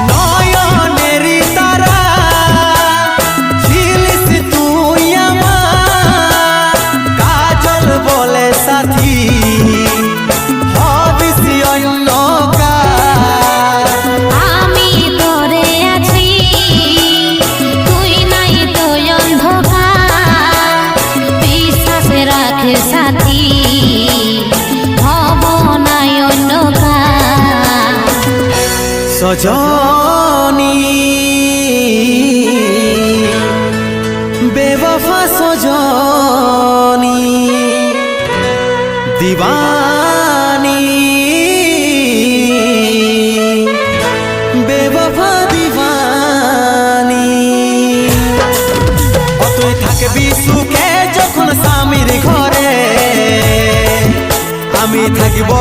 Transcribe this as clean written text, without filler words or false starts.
নয়নেরই তারা ছিলিস তুই আমার, কাজল বলে সাথী হবিস অন্ধকার। আমি তোরে আছি তুই নাই তো অন্ধকার, বিশ্বাস রাখে সাথী হব নাই অন্ধকার। সজনী বেবফা সজনী দিবানী বেবফা দিবানী। তুই থাকবি সুখে যখন স্বামীর ঘরে, আমি থাকিব